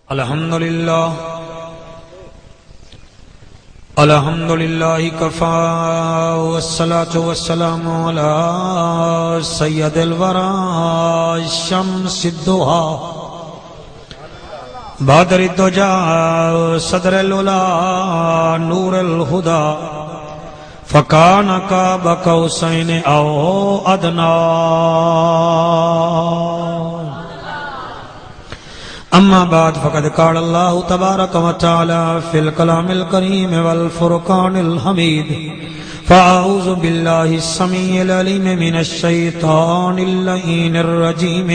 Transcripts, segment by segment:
الحمدللہ کفا والصلاة والسلام علی سید الورا شمس الدہا بدر الدجا صدر العلا نور الہدا فکان قاب قوسین او ادنا اما بعد فقد قال اللہ تبارک و تعالی فی الکلام الکریم والفرقان الحمید فاعوذ باللہ السمیع العلیم من الشیطان اللعین الرجیم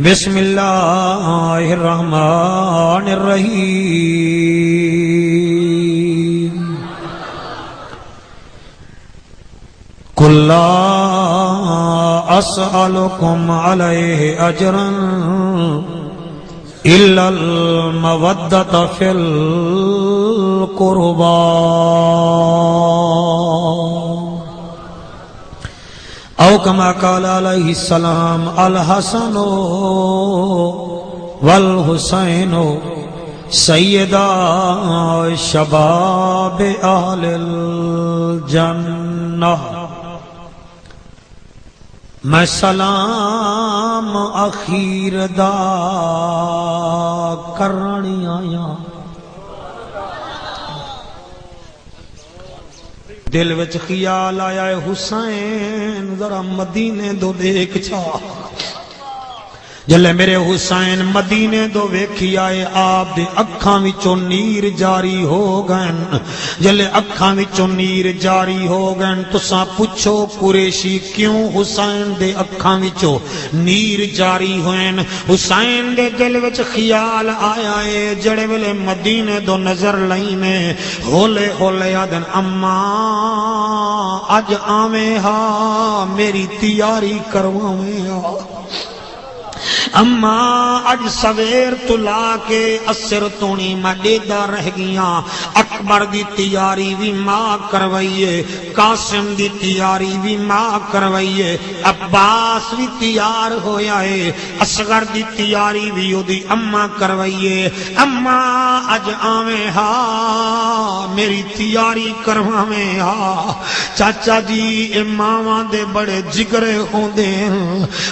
بسم اللہ الرحمن الرحیم قل لا اسألکم علیہ اجرا إلا المودة في القربى أو كما قال عليه السلام الحسن والحسين سيدا شباب أهل الجنة میں سلام اخیر دا کرنی آیا دل وچ خیال آیا ہے حسین ذرا مدینے دو دیکھ چھا جلے میرے حسین مدینے دو ویکھی آئے آپ دے اکھاں وچوں نیر جاری ہو گئن جلے اکھاں وچوں نیر جاری ہو گئن تساں پوچھو قریشی کیوں حسین دے اکھاں وچوں نیر جاری ہوئن حسین دے دل وچ خیال آیا ہے جڑے ویلے مدینے دو نظر لائینے ہولے ہولے آدن اماں اج آویں ہاں میری تیاری کرواویں ہاں اما اج سویر تلا کے اسر تونی مڈیدہ رہ گیاں اکبر دی تیاری بھی ماں کروائیے قاسم دی تیاری بھی ماں کروائیے عباس بھی تیار ہویا ہے اصغر دی تیاری بھی دی اما کروائیے اما اج آویں ہاں میری تیاری کرواویں ہاں چاچا جی اے ماواں دے بڑے جگرے ہوندے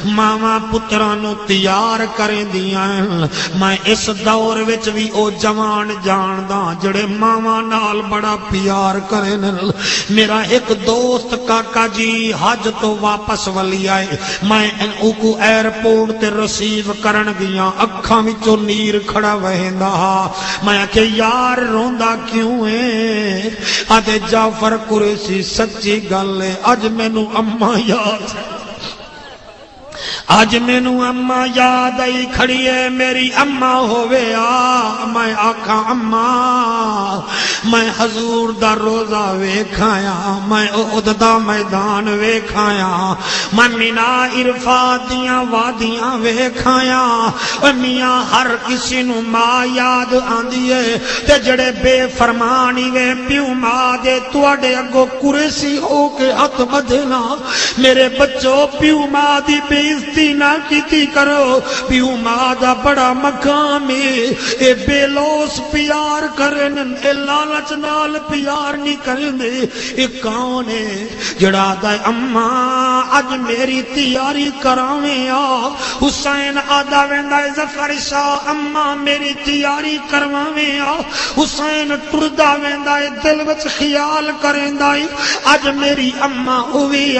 ماواں پترانو تیار کریں دیاں میں اس دور وچ بھی او جوان جانداں جڑے ماواں نال بڑا پیار کریں میرا ایک دوست کاکا جی حج تو واپس ولی آئے میں او کو ایئرپورٹ تے ریسیو کرن گیاں اکھاں وچوں نیر کھڑا وہندا میں کہ یار روندا کیوں ہے اتے جعفر قریشی سچی گل ہے اج مینوں اما یاد آج مینو اما یاد آئی کھڑی ہے میری اما ہووے میں آکھاں اما میں حضور دا روزہ ویکھایا میں احد دا میدان ویکھایا میں مینا عرفات دیاں وادیاں ویکھایا میاں ہر کسی نو ماں یاد آندی ہے تے جڑے بے فرمانی وے پیو ماں دے تواڈے اگوں قریشی ہو کے ہاتھ بدھنا میرے بچوں پیو ماں دی بے نہ کیتی کرو پیو ماں دا بڑا مقام ہے اے بے لوس پیار کرن اے لالچ نال پیار نہیں کرن اے کون ہے جڑا دا اما اج میری تیاری کراویں حسین آدا ویندا ہے ظفر شاہ اما میری تیاری کرواویں حسین ٹردا ویندا ہے دل وچ خیال کریندا ہے اج میری اما ہوئی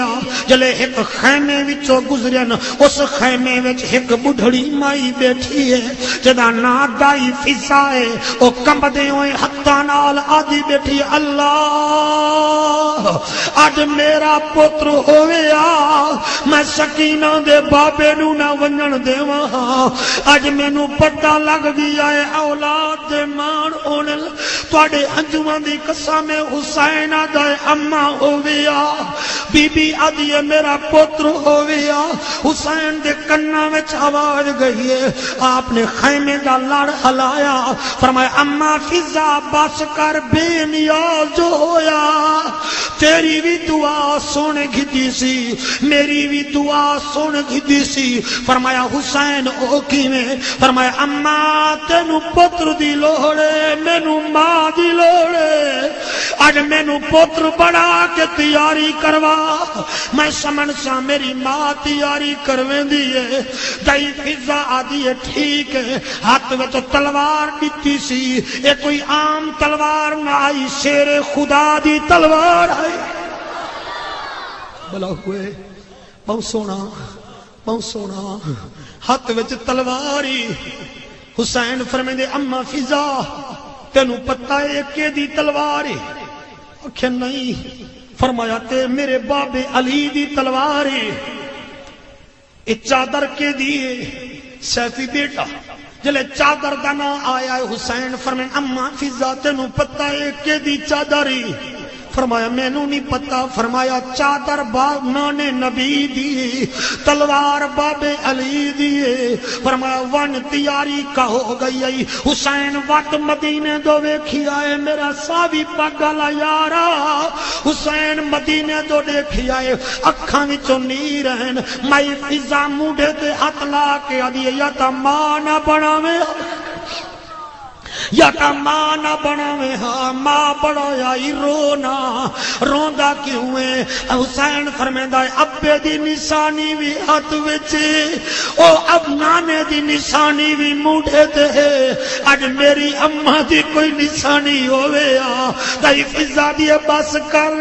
جلے ایک خیمے وچوں گزرن اس خیمے وچ ایک بڑھڑی مائی بیٹھی ہے جدا نا دائی فضا ہے او کمبدے ہوئے ہتھاں نال آدھی بیٹھی اللہ اج میرا پتر ہوئے میں سکینہ دے بابے نو نہ ونجن دیواں اج مینوں پتہ لگ گیا ہے اولاد دے مان اونل تواڈے ہنجواں دی قسم حسین دا اما ہوویا بی بی آدھی میرا پتر ہوویا حسین دے کناں وچ آواز گئی ہے آپ نے خیمے دا لڑ ہلایا فرمایا اما فضا بس کر بے نیاز ہویا تیری بھی دعا سن گھدی سی میری بھی دعا سن گھدی سی فرمایا حسین او کیویں فرمایا اما تینو پتر دی لوڑ ہے مینوں ماں دی لوڑ ہے اج مینوں پتر بڑا کے تیاری کروا میں سمن سا میری ماں تیاری کرویندی ہے دئی فضا آدھی ہے ٹھیک ہے ہاتھ وچ تلوار دتی سی اے کوئی عام تلوار نہ آئی شیر خدا دی تلوار آئی بلا ہوئے بہت سونا ہاتھ وچ تلواری حسین فرمیندے اما فضا تینوں پتہ ہے کہ دی تلوار ہے کہ نہیں فرمایا تے میرے بابے علی دی تلوار ہے اے چادر کے دیے سیفی بیٹا جلے چادر دا نام آیا ہے حسین فرمائے اما فضا تینوں پتہ ہے کہ دی چادر ہے فرمایا مینوں نہیں پتا فرمایا چادر نانے نبی دی تلوار بابے علی دی فرمایا ون تیاری کا ہو گئی حسین وقت مدینے دو ویکھی آئے میرا ساوی پاگلا یارا حسین مدینے دو دیکھی آئے اکھاں وچوں نیر ہیں مائی فضا موڈے تے ہاتھ لا کے آدھی یا تا ماں نہ بناویں یا تا ماں نہ بناویں ہاں ماں بڑھایا ہی رونا روندا کیوں ہے حسین فرمیندا ہے ابے دی نشانی بھی ہاتھ وچ او اب نانے دی نشانی بھی موڈے تے اج میری اماں دی کوئی نشانی ہووے دای فضا دی بس کر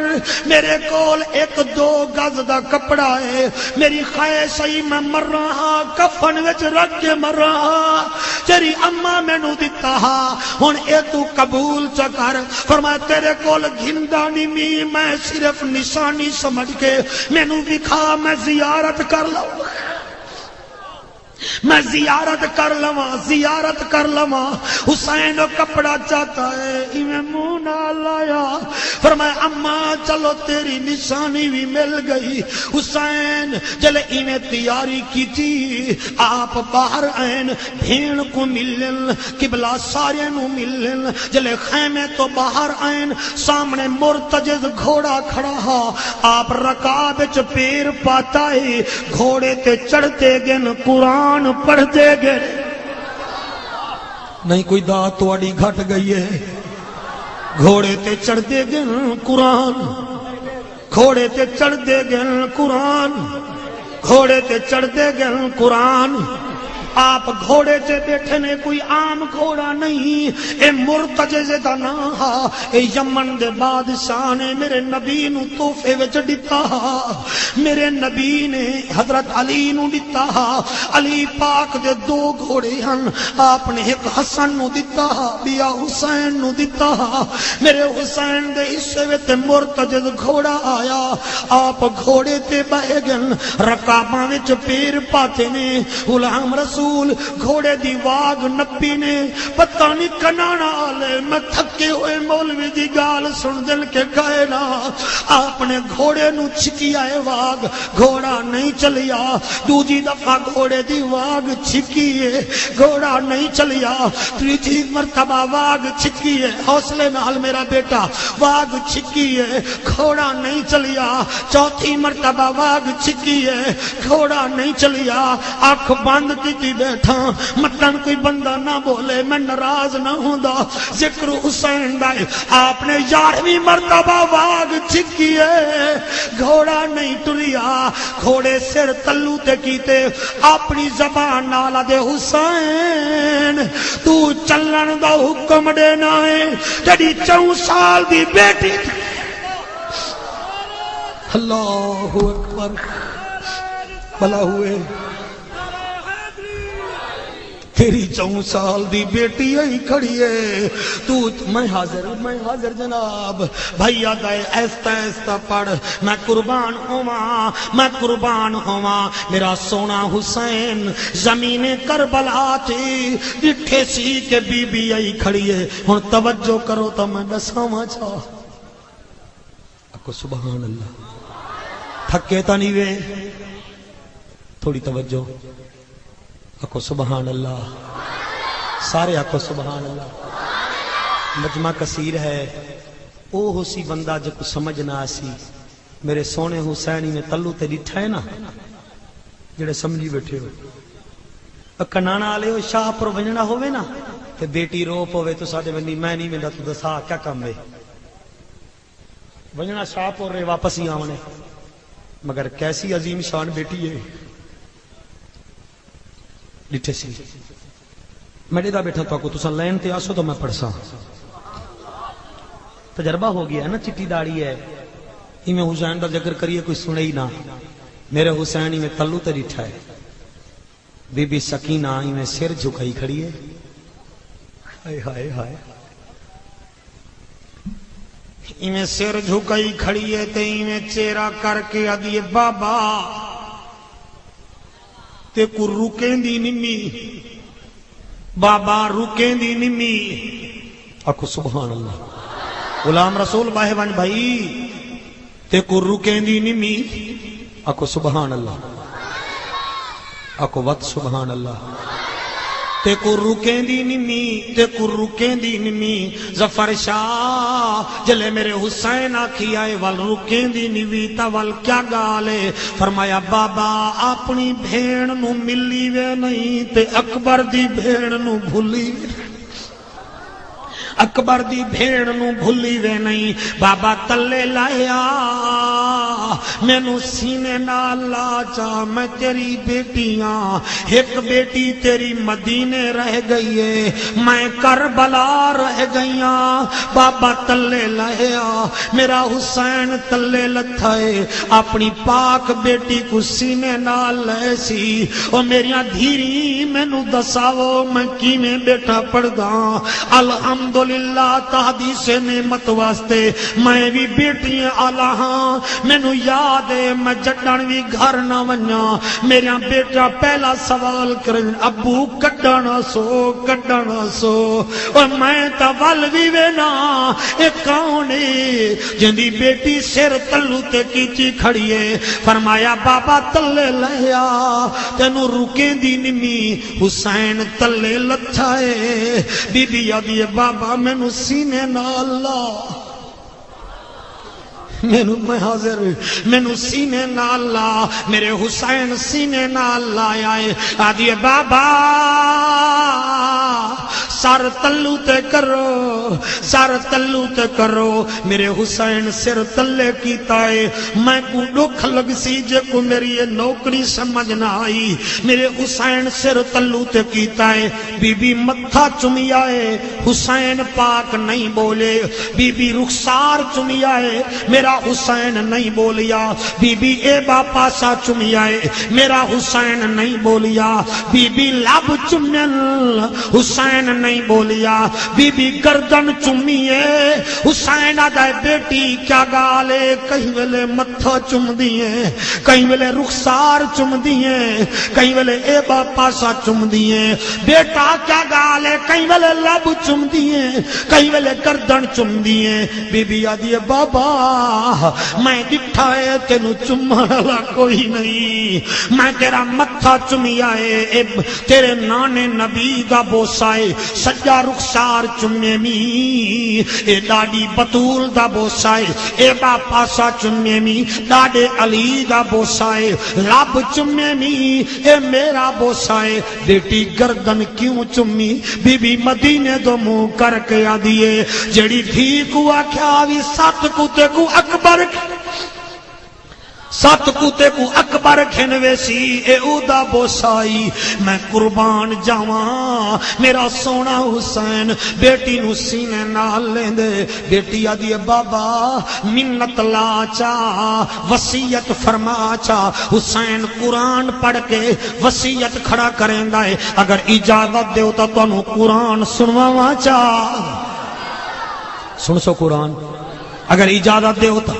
میرے کول 1-2 گز دا کپڑا ہے میری خواہش ہے میں مر رہا کفن وچ رکھ کے مر رہا تیری اماں مینوں دتا ہن اے تو قبول چا کر فرمایا تیرے کول گھندا نہیں می میں صرف نشانی سمجھ کے مینوں دکھا میں زیارت کر لوں میں زیارت کر لواں حسین کپڑا چاہتا ہے ایویں منہ نہ لایا فرمایا اما چلو تیری نشانی بھی مل گئی حسین جلے ایویں تیاری کی تھی آپ باہر آئین بھیڑ کو ملن قبلہ سارے نو ملن جلے خیمے تو باہر آئین سامنے مرتجز گھوڑا کھڑا ہا آپ رکاب وچ پیر پاتا ہے گھوڑے تے چڑھتے گن قرآن پڑھ دے گئے نہیں کوئی دات تواڈی گھٹ گئی ہے گھوڑے تے چڑھ دے گئے قرآن گھوڑے تے چڑھ دے گئے قرآن گھوڑے تے چڑھ دے گئے قرآن آپ گھوڑے تے بیٹھے نے کوئی عام گھوڑا نہیں اے مرتجز دا نام ہا اے یمن دے بادشاہ نے میرے نبی نو تحفے وچ دتا میرے نبی نے حضرت علی نو دتا علی پاک دے 2 گھوڑے ہن آپ نے ایک حسن نو دتا بیا حسین نو دتا میرے حسین دے حصے وچ مرتجز گھوڑا آیا آپ گھوڑے تے بہ گن رکاباں وچ پیر پاتے نے غلام رسول گھوڑے دی واگ نبی نے پتہ نہیں کنانا لے میں تھکے ہوئے مولوی دی گال سن دل کے گئے نا آپ نے گھوڑے نو چھکی آئے واگ گھوڑا نہیں چلیا دوجی دفعہ گھوڑے دی واگ چھکی ہے گھوڑا نہیں چلیا تیجی مرتبہ واگ چھکی ہے حوصلے نال میرا بیٹا واگ چھکی ہے گھوڑا نہیں چلیا چوتھی مرتبہ واگ چھکی ہے گھوڑا نہیں چلیا آنکھ بند کی بیٹھا مطلب کوئی بندہ نہ بولے میں ناراض نہ ہوندا ذکر حسین دا آپ نے 11ویں مرتبہ واگ چھکی ہے گھوڑا نہیں ٹریا گھوڑے سر تلو تے کیتے اپنی زبان نال دے حسین تو چلن دا حکم دینا ہے تیری 4 سال دی بیٹی اللہ اکبر بلا ہوئے تیری 4 سال دی بیٹی ہی کھڑی ہے تو میں حاضر جناب بھائی آدھائے ایستا ایستا پڑھ میں قربان ہوا میرا سونا حسین زمین کربلا تے ڈٹھے سی کہ بی بی آئی کھڑی ہے ہن توجہ کرو تو میں دساواں چا اکو سبحان اللہ تھکے تا نہیں وے تھوڑی توجہ اکو سبحان اللہ سارے اکو سبحان اللہ مجمع کثیر ہے او ہو سی بندہ جو کو سمجھ نہ آسی میرے سونے حسینی میں تلو تے ڈٹھا ہے نا جڑے سمجھی بیٹھے ہو کنانا آلے ہو شاہ پر ونجنا ہوئے نا تے بیٹی رو پوے تو ساڑھے بندی میں نہیں میں تو دسا کیا کام ہے ونجنا شاہ پر رہے واپس ہی آونے مگر کیسی عظیم شان بیٹی ہے ڈٹھے سی میں ڈیدہ بیٹھا تو کو تسا لین تے آسو تو میں پڑھسا تجربہ ہو گیا ہے نا چٹی داڑی ہے ہی میں حسین دا ذکر کریے کوئی سنے ہی نہ میرے حسینی میں تلو تے ڈٹھا ہے بی بی سکینہ ہی میں سر جھکائی کھڑی ہے ہائے ہائے ہائے ہی میں سر جھکائی کھڑی ہے تے ہی میں چہرہ کر کے آدھی بابا تے کو رکیں دی نمی بابا رکیں دی نمی اکو سبحان اللہ غلام رسول باہوان بھائی تے کو رکیں دی نمی اکو سبحان اللہ اکو وط سبحان اللہ تے کو رکیں دی نمی ظفر شاہ جلے میرے حسین آکھی آئے وال رکیں دی نمی تا وال کیا گالے فرمایا بابا اپنی بھیڑ نو ملی وے نہیں تے اکبر دی بھیڑ نو بھولی اکبر دی بھیڑ نو بھولی وے نہیں بابا تلے لایا میں نو سینے نال لا چا میں تیری بیٹیاں ایک بیٹی تیری مدینے رہ گئی ہے میں کربلا رہ گئیاں بابا تلے لایا میرا حسین تلے لتھائے اپنی پاک بیٹی کو سینے نال لے سی اور میریاں دھیری میں نو دساو میں کی میں بیٹھا پڑھ گاں الحمدللہ تحدیث نعمت واسطے میں بھی بیٹیاں آلہ ہاں میں نو یاد ہے میں جڑن بھی گھر نہ ونیا میرا بیٹا پہلا سوال کرن ابو کڈنا سو اور میں تا ول بھی وینا اے کون ہے جندی بیٹی سر تلو تے کیتی کھڑی ہے فرمایا بابا تلے لیا تینو رکیں دی نمی حسین تلے لتھائے بی بی آدھی بابا میں نو سینے نال لا میں حاضر میں نو سینے نال لا میرے حسین سینے نال لائے آدھی بابا سر تلو تے کرو میرے حسین سر تلے کیتا ہے میں کو دکھ لگ سی جے کو میری یہ نوکری سمجھ نہ آئی میرے حسین سر تلو تے کیتا ہے بی بی متھا چمیا ہے حسین پاک نہیں بولے بی بی رخسار چمیا ہے میرا حسین نہیں بولیا بی بی اے باپا سا چمیا ہے میرا حسین نہیں بولیا بی بی لب چمن حسین نہیں بولیا بی بی گردن چمیے حسین آدھائے بیٹی کیا گالے کہیں ویلے متھا چم دیئے کہیں ویلے رخسار چم دیئے کہیں ویلے اے باپا سا چم دیئے بیٹا کیا گالے کہیں ویلے لب چم دیئے کہیں ویلے گردن چم دیئے بی بی آدھی بابا میں دکھا ہے تینو چمالا کوئی نہیں میں تیرا متھا چمیا ہے تیرے نانے نبی دا بوسائے سجا رخسار چمے می اے ڈاڈی بطول دا بوسائے اے باپا سا چمے می ڈاڈے علی دا بوسائے لب چمے می اے میرا بوسائے بیٹی گردن کیوں چمی بی بی مدینے دو منہ کر کے آدھیے جڑی دھی کو آکھیاوی سات کو تے کو اکبر سات کتے کو اکبر کھنوے سی اے او دا بوسائی میں قربان جاواں میرا سونا حسین بیٹی نو سینے نال لیندے بیٹی آدھی بابا منت لا چا وصیت فرما چا حسین قرآن پڑھ کے وصیت کھڑا کریندا ہے اگر اجازت دیو تا تانوں قرآن سنواواں چا سن سو قرآن اگر اجازت دیو تا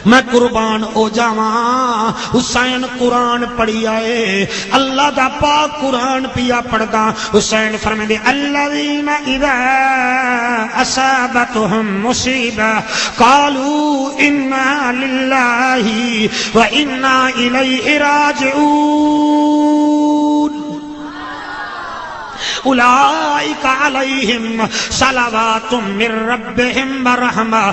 میں قربان ہو جاواں حسین قرآن پڑھی آئے اللہ دا پاک قرآن پیا پڑھدا حسین فرمائے الذین اذا اصابتهم مصیبہ قالوا انا للہ و انا الیہ راجعون اولئک علیہم صلوات من ربہم ورحمہ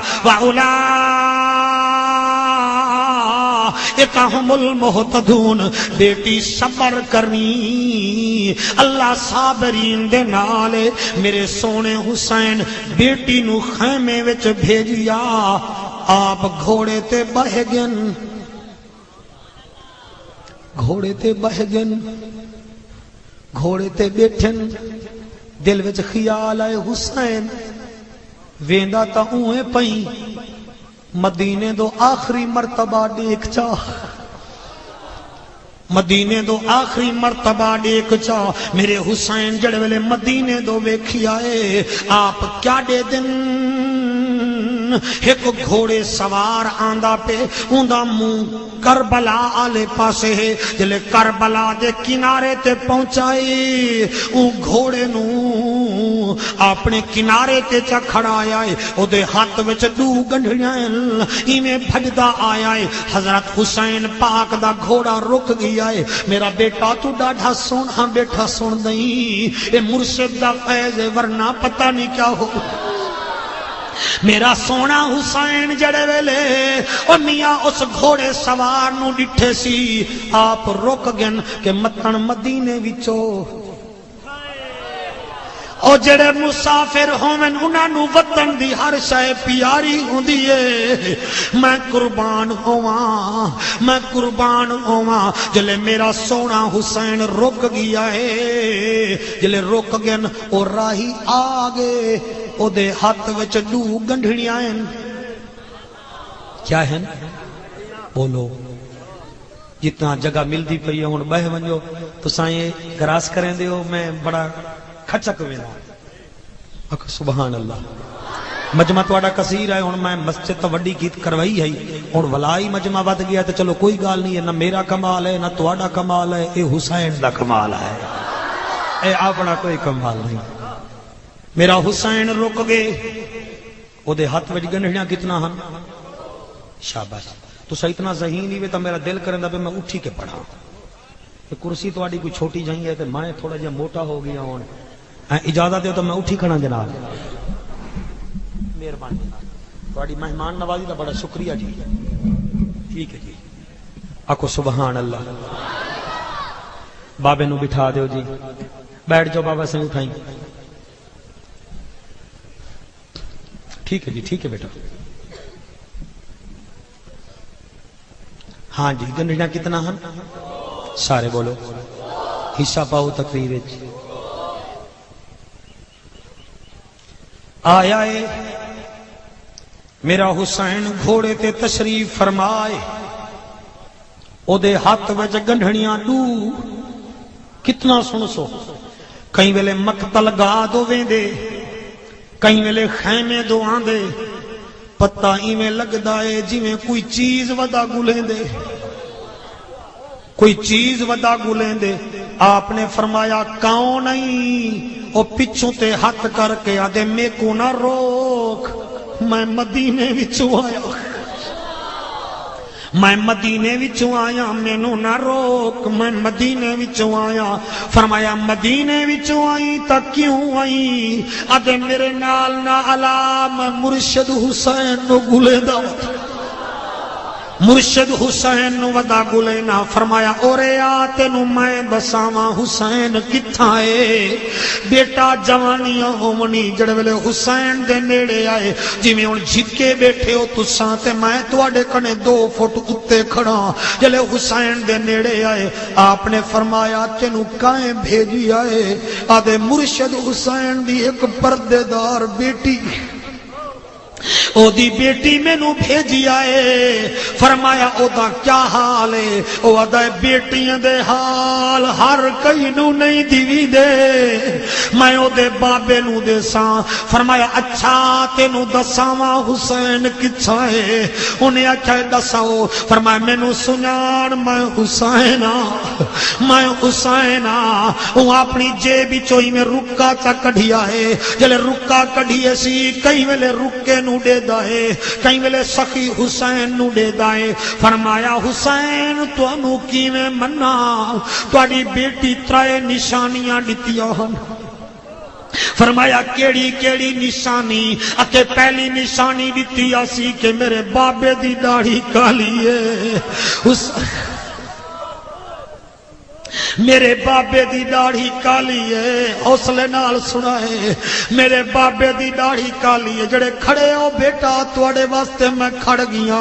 اکہم المہتدون بیٹی صبر کرنی اللہ صابرین دے نالے میرے سونے حسین بیٹی نو خیمے وچ بھیجیا آپ گھوڑے تے بہ گن گھوڑے تے بہ گن گھوڑے تے بیٹھن دل وچ خیال آئے حسین ویندا تا اوے پئی مدینے دو آخری مرتبہ دیکھ چاہ مدینے دو آخری مرتبہ دیکھ چاہ میرے حسین جڑے ویلے مدینے دو ویکھی آئے آپ کیا دے دن ایک گھوڑے سوار آندہ پہ اندہ منہ کربلا آلے پاسے ہے جلے کربلا دے کنارے تے پہنچائی اون گھوڑے نو اپنے کنارے تے چا کھڑا آیا ہے او دے ہاتھ وچ دو گنڈھیاں ایویں بھجدا آیا ہے حضرت حسین پاک دا گھوڑا رک گیا ہے میرا بیٹا تو ڈاڈھا سونا بیٹھا سن دیں اے مرشد دا فیض ورنہ پتہ نہیں کیا ہو میرا سونا حسین جڑے ویلے او میاں اس گھوڑے سوار نو ڈٹھے سی آپ رک گن کہ متن مدینے وچو او جڑے مسافر ہومن انہاں نو وطن دی ہر شے پیاری ہوندی ہے میں قربان ہوواں جلے میرا سونا حسین رک گیا ہے جلے رک گن او راہی آگے او دے ہاتھ وچ دو گنڈھڑیاں ہیں کیا ہیں بولو جتنا جگہ ملدی پئی ہے ہن بہ ونجو تساں یہ گراس کریں دیو میں بڑا کھچک وینا سبحان اللہ مجمع تواڈا کثیر ہے ہن میں مسجد تو وڈی گیت کروائی ہے ہن ولائی مجمع ود گیا تو چلو کوئی گل نہیں ہے نہ میرا کمال ہے نہ تواڈا کمال ہے اے حسین دا کمال ہے اے اپنا کوئی کمال نہیں میرا حسین رک گئے او دے ہاتھ وچ گنڈھیاں کتنا ہن شاباش تساں اتنا ذہین ہی وے تا میرا دل کرندا پے میں اٹھی کے پڑھاں کہ کرسی تواڈی کوئی چھوٹی جائی ہے تے میں تھوڑا جہا موٹا ہو گیا ہوں اجازت دیو تو میں اٹھی کھڑا جناب مہربانی تواڈی مہمان نوازی دا بڑا شکریہ جی ٹھیک ہے جی آکو سبحان اللہ بابے نو بٹھا دیو جی بیٹھ جاؤ بابا سے اٹھائیں ٹھیک ہے جی ٹھیک ہے بیٹا ہاں جی گنڈیاں کتنا ہیں سارے بولو حصہ پاؤ تقریر آیا ہے میرا حسین گھوڑے تے تشریف فرمائے او دے ہاتھ وچ گنڈھڑیاں دو کتنا سن سو کئی ویلے مقتل گا دو ویندے کئی ویلے خیمے دو آندے پتہ ایویں لگدا ہے جویں کوئی چیز ودا گلیندے کوئی چیز ودا گلیندے آپ نے فرمایا کون نہیں او پچھوں تے ہاتھ کر کے آدھے میں کو نہ روک میں مدینے وچوں آیا میں مدینے وچوں آیا مینوں نہ روک میں مدینے وچوں آیا فرمایا مدینے وچوں آئی تا کیوں آئی آدھے میرے نال نہ علا میں مرشد حسین نو گلے دا مرشد حسین نو ودا گلینا فرمایا اورے آ تینو میں دساواں حسین کتھاں اے بیٹا جوانیاں ہومنی جڑے ویلے حسین دے نیڑے آئے جویں ہن جھکے بیٹھے ہو تساں تے میں تواڈے کنے 2 فٹ اُتے کھڑا جلے حسین دے نیڑے آئے آپ نے فرمایا تینو کائیں بھیجی آئے آدے مرشد حسین دی ایک پردے دار بیٹی او دی بیٹی میں نو بھیجی آئے فرمایا او دا کیا حال ہے او دا بیٹیاں دے حال ہر کئی نو نہیں دیوی دے میں او دے بابے نو دے ساں فرمایا اچھا تینو دساواں حسین کتھا ہے انہیں اچھا دساؤ فرمایا میں نو سنان میں حسینہ او اپنی جیبی چوئی میں رکا چا کڑھیا ہے جلے رکا کڑھیے سی کئی ویلے رکے نو دے دائے کئی ویلے سخی حسین نو دے دائے فرمایا حسین تو انو کی میں منا توڑی بیٹی 3 نشانیاں ڈتیاں ہن فرمایا کیڑی کیڑی نشانی اتے پہلی نشانی دیتی آسی کہ میرے بابے دی داڑھی کالی ہے میرے بابے دی داڑھی کالی ہے حوصلے نال سنا ہے میرے بابے دی داڑھی کالی ہے جڑے کھڑے ہو بیٹا تواڈے واسطے میں کھڑ گیا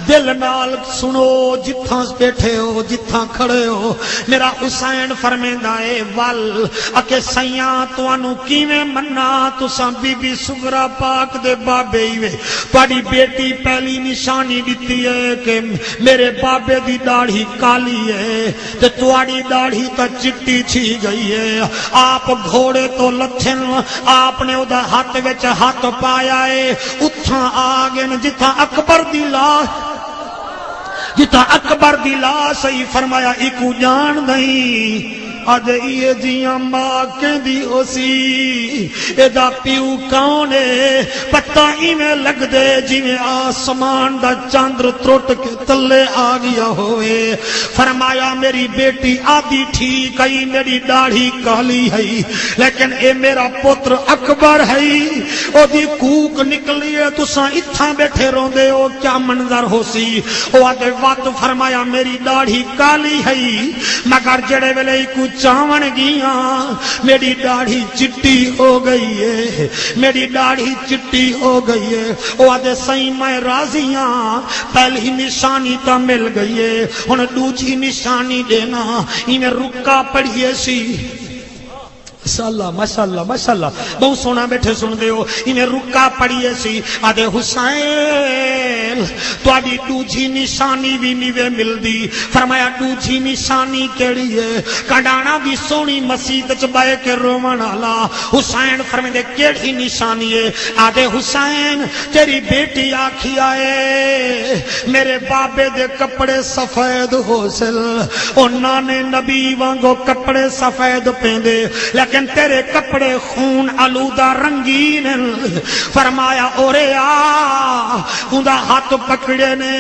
دل نال سنو جتھاں بیٹھے ہو جتھاں کھڑے ہو میرا حسین فرمیندا ہے ول اکے سیاں تانوں کیویں مننا تساں بی بی سغرا پاک دے بابے ہی وے تواڈی بیٹی پہلی نشانی دتی ہے کہ میرے بابے دی داڑھی کالی ہے تے تواڈی داڑھی تا چٹی چھی گئی ہے آپ گھوڑے تو لتھن آپ نے ادا ہاتھ وچ ہاتھ پایا ہے اتھاں آگن جتھاں اکبر دی لاش صحیح فرمایا ایکو جان نہیں اج یہ جیاں ماں کہندی ہو سی ادا پیو کون ہے پتہ ایویں لگ دے جویں آسمان دا چاندر ترٹ کے تلے آ گیا ہوئے فرمایا میری بیٹی آدھی ٹھیک ہے میری داڑھی کالی ہے لیکن اے میرا پتر اکبر ہے او دی کوک نکلی ہے تساں اتھاں بیٹھے روندے ہو کیا منظر ہو سی او آدھے وقت فرمایا میری داڑھی کالی ہے مگر جڑے ویلے کو چاون گیا میری داڑھی چٹی ہو گئی ہے میری داڑھی چٹی ہو گئی ہے وہ آدھے سہی میں راضیاں پہلی نشانی تا مل گئی ہے ہن دوسری نشانی دینا انہیں رکا پڑھیے سی ماشاءاللہ بہت سونا بیٹھے سن دے ہو انہیں رکا پڑھیے سی آدھے حسین تواڈی دوجی نشانی بھی نیوے مل دی فرمایا دوجی نشانی کیڑی ہے کڈانا بھی سونی مسجد چ بے کے رومن والا حسین فرمیندے کیڑی نشانی ہے آدھے حسین تیری بیٹی آکھی آئے میرے بابے دے کپڑے سفید ہو سل او نانے نبی وانگو کپڑے سفید پیندے لیکن تیرے کپڑے خون آلودہ رنگین فرمایا اورے آ اوندا ہاتھ پکڑے نے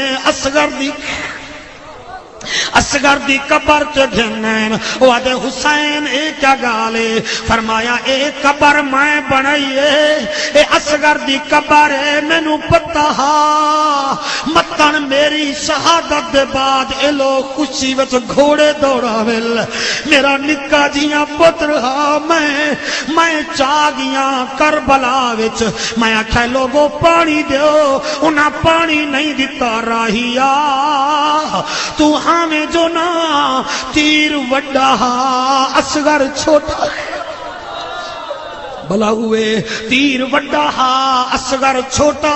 اصغر دی قبر تے گھنن او آدھے حسین اے کیا گالے فرمایا اے قبر میں بنائیے اے اصغر دی قبر ہے مینوں پتہ ہا متن میری شہادت دے بعد اے لوگ خوشی وچ گھوڑے دوڑاول میرا نکا جیاں پتر ہا میں چا گیا کربلا وچ میں آکھیا لوگو پانی دیو انہاں پانی نہیں دتا راہیا تو ہمیں جو نا تیر وڈا اصغر چھوٹا بلا ہوئے تیر وڈا اصغر چھوٹا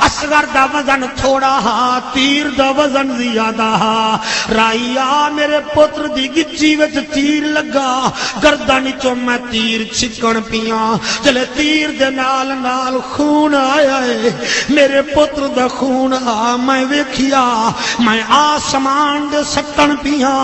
اصغر دا وزن تھوڑا تیر دا وزن زیادہ رائیا میرے پتر دی گچی وچ تیر لگا گردن چوں میں تیر چھکن پیاں چلے تیر دے نال نال خون آیا ہے میرے پتر دا خون میں ویکھیا میں آسمان دے سٹن پیاں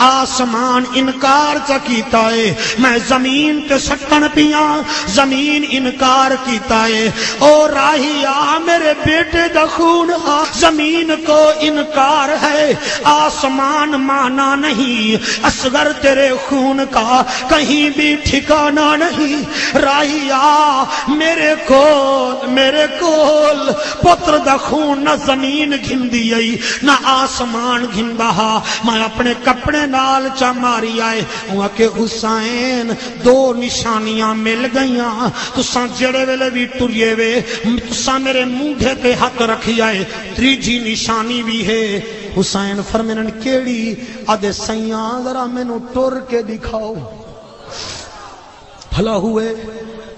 آسمان انکار چا کیتا ہے میں زمین تے سٹن پیاں گئیاں زمین انکار کیتا ہے او راہیا میرے بیٹے دا خون آ زمین کو انکار ہے آسمان مانا نہیں اصغر تیرے خون کا کہیں بھی ٹھکانہ نہیں راہیا میرے کول پتر دا خون نہ زمین گھندی آئی نہ آسمان گھندا میں اپنے کپڑے نال چا ماری آئے ہوں کہ حسین دو نشانیاں مل گئیاں تساں جڑے ویلے بھی ٹریے وے تساں میرے مونڈھے تے ہاتھ رکھی آئے تریجی نشانی بھی ہے حسین فرمینن کیڑی آدھے سیاں ذرا میں نو ٹر کے دکھاؤ بھلا ہوئے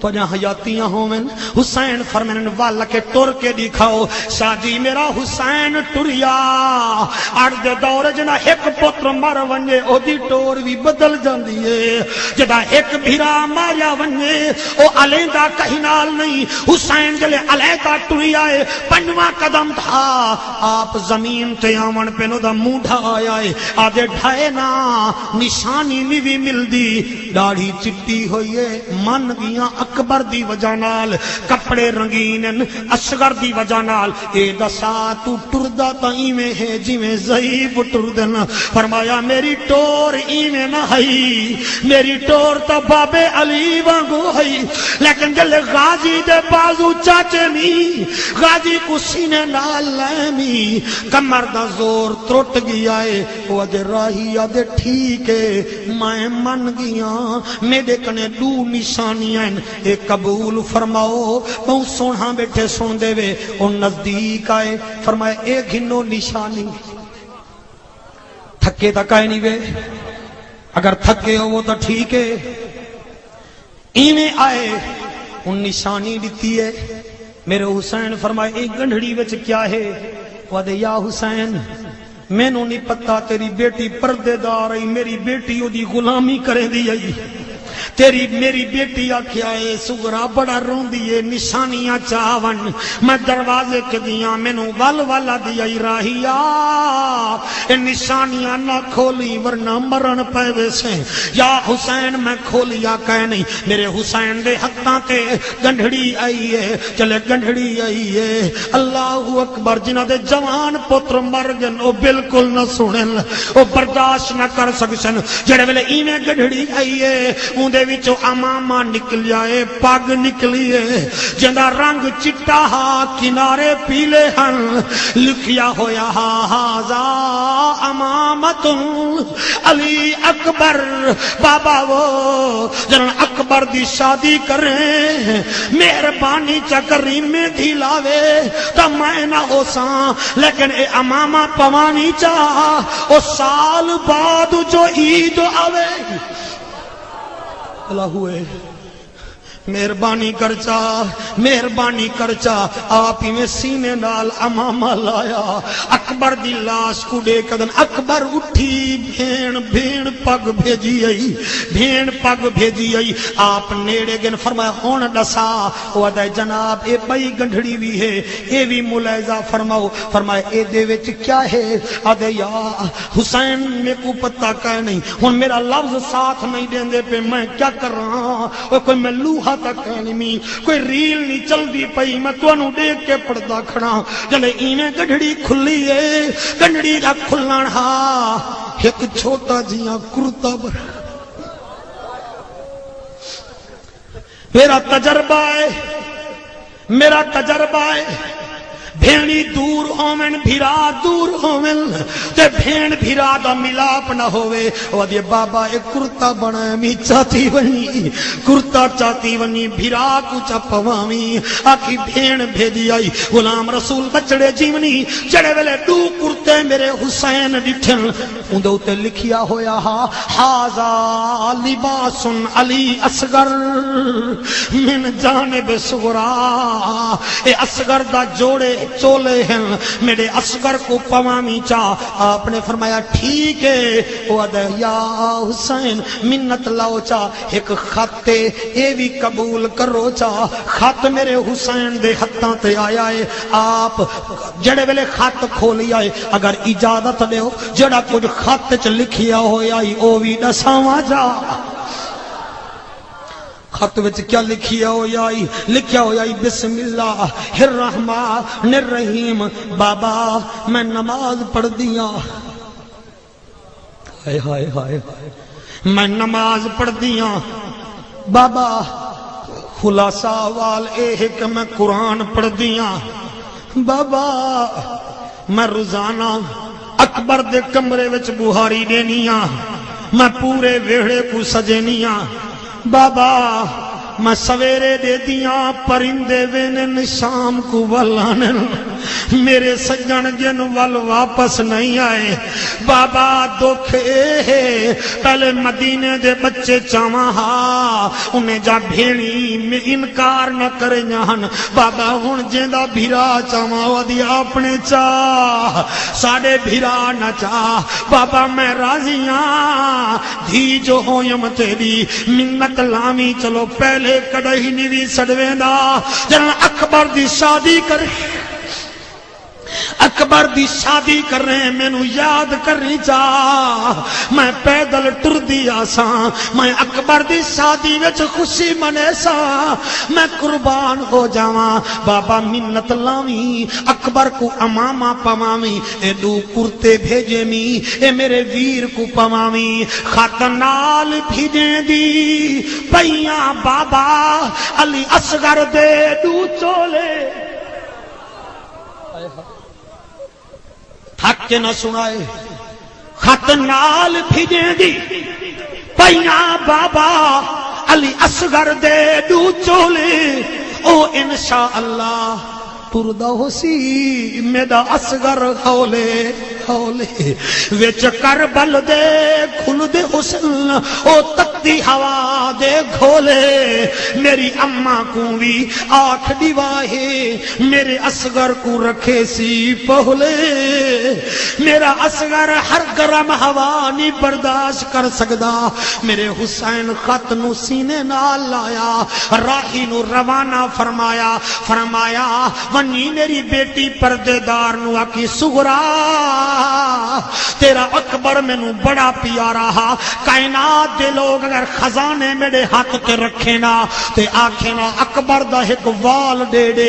تو جہاں حیاتیاں ہومن حسین فرمینن والا کے ٹر کے دکھاؤ شادی میرا حسین ٹریا اڑ دور جنا ایک پتر مر ونجے او دی ٹور بھی بدل جاندی ہے جدا ایک بھیرا ماریا ونجے او علیندہ کہیں نال نہیں حسین جلے علیندہ ٹریا ہے پنجواں قدم تھا آپ زمین تے آمن پہ نو دا مونڈھا آیا ہے آدھے ڈھائے نا نشانی نہیں بھی مل دی داڑھی چٹی ہوئی ہے من گیاں اکبر دی وجہ نال کپڑے رنگین اصغر دی وجہ نال اے دسا تو ٹردا تا ایویں ہے جویں ضعیف ٹردن فرمایا میری ٹور ایویں نہ ہئی میری ٹور تا بابے علی وانگو ہئی لیکن جلے غازی دے بازو چاچے نہیں غازی کو سینے نال لیمی کمر دا زور ترٹ گیا ہے وہ ادھے راہی ادھے ٹھیک ہے میں من گیا میرے کنے دو نشانیاں اے قبول فرماؤ بہت سونا بیٹھے سن دے وے او نزدیک آئے فرمائے اے گھنو نشانی تھکے تک آئے نہیں وے اگر تھکے ہو وہ تو ٹھیک ہے ایویں آئے ان نشانی دیتی ہے میرے حسین فرمائے اے گنڈھڑی وچ کیا ہے وہ دے یا حسین میں نو نہیں پتا تیری بیٹی پردے دار آئی میری بیٹی او دی غلامی کرے دی آئی تیری میری بیٹی آکھیا ہے سغرا بڑا رون دیئے نشانیاں چاون میں دروازے کے دیاں میں نو والا دیا راہیا اے نشانیاں نہ کھولی ورنہ مرن پہ ویسے یا حسین میں کھولیا کہہ نہیں میرے حسین دے حقاں تے گنڈھڑی آئی ہے چلے گنڈھڑی آئی ہے اللہ اکبر جنہ دے جوان پتر مر گن او بالکل نہ سنن او برداشت نہ کر سکسن جڑے ویلے ایویں گنڈھڑی آئی ہے دے وچوں امامہ نکل جائے پگ نکلی ہے جندا رنگ چٹا ہا کنارے پیلے ہن لکھیا ہویا ہاذا امامت علی اکبر بابا وہ جن اکبر دی شادی کریں مہربانی چکری میں دی لاوے تا میں نہ ہو ساں لیکن اے امامہ پوانی چاہ او سال بعد جو عید آوے اللہ ہوئے مہربانی کر چا آپ ہی میں سینے نال امامہ لایا اکبر دی لاش کو دے کدن اکبر اٹھی بھین پگ بھیجی آئی آپ نیڑے گن فرمایا ہون ڈسا وہ دے جناب اے بئی گنڈھڑی بھی ہے اے بھی ملاحظہ فرماؤ فرمایا اے دے وچ کیا ہے آدھے یا حسین میں کو پتہ کہہ نہیں ہن میرا لفظ ساتھ نہیں دیں دے پہ میں کیا کر رہا ہوں کوئی میں لوہا تک نہیں کوئی ریل نہیں چل دی پئی میں تو انہوں دیکھ کے پردہ کھڑا جلے اینے گنڈھڑی کھلی ہے گنڈھڑی کا کھلن ہا ایک چھوٹا جیاں کرتا بر میرا تجربہ ہے بھیڑی دور ہومن بھیرا دور ہومن تے بھیڑ بھیرا دا ملاپ نہ ہوئے وہ دے بابا ایک کرتا بنا می چاہتی ونی کرتا چاہتی ونی بھیرا کو چپوامی آکی بھیڑ بھیجی آئی غلام رسول بچڑے جیونی چڑے ویلے دو کرتے میرے حسین ڈٹھن اندھے اتے لکھیا ہویا ہاذا لباس علی اصغر من جانب صغرا اے اصغر دا جوڑے چولے ہیں میرے اصغر کو پوامی چاہ آپ نے فرمایا ٹھیک ہے وہ دے یا حسین منت لاؤ چاہ ایک خط اے بھی قبول کرو چاہ خط میرے حسین دے ہتھاں تے آیا ہے آپ جڑے ویلے خط کھولی آئے اگر اجازت دے ہو جڑا کچھ خط چ لکھیا ہویا او بھی دساواں جا خط وچ کیا لکھیا ہویا بسم اللہ الرحمن الرحیم بابا میں نماز پڑھ دیا ہائے ہائے ہائے میں نماز پڑھ دیا بابا خلاصہ وال اے ہے کہ میں قرآن پڑھ دیا بابا میں روزانہ اکبر دے کمرے وچ بہاری دینیاں میں پورے ویڑے کو سجینیاں بابا میں سویرے دے دیاں پرندے وینن شام کو ولانن میرے سجن جن ول واپس نہیں آئے بابا دکھ اے پہلے مدینے دے بچے چاواں ہا انہیں جا بھیڑی میں انکار نہ کرے جہن بابا ہن جیندہ بھیرا چاواں ودی اپنے چاہ ساڑے بھیرا نہ چاہ بابا میں راضیاں دھی جو ہویم تیری منت لامی چلو پہلے کڑہی نیوی سڑویں دا جنہاں اکبر دی شادی کرے اکبر دی شادی کر رہے ہیں میں نو یاد کرنی چاہ میں پیدل ٹر دیا سا میں اکبر دی شادی وچ خوشی منے سا میں قربان ہو جاواں بابا منت لاویں اکبر کو امامہ پواویں اے دو کرتے بھیجے می اے میرے ویر کو پواویں خط نال بھیجیں دی پیاں بابا علی اصغر دے دو چولے حق کے نہ سنائے خط نال بھیجیں دی پیاں بابا علی اصغر دے دو چولے او انشاءاللہ تردہ ہو سی میدا اصغر ہولے ہولے ویچ کربل دے کھل دے حسن او تکتی ہوا دے گھولے میری اماں کو بھی آنکھ دیواہے میرے اصغر کو رکھے سی پہلے میرا اصغر ہر گرم ہوا نہیں برداشت کر سکدا میرے حسین خط نو سینے نال لایا راہی نو روانہ فرمایا ونی میری بیٹی پردے دار نو آکی سغرا تیرا اکبر میں نو بڑا پیارا ہا کائنات دے لوگ اگر خزانے میرے ہاتھ تے رکھے نا تے آکھے نا اکبر دا ایک وال دے دے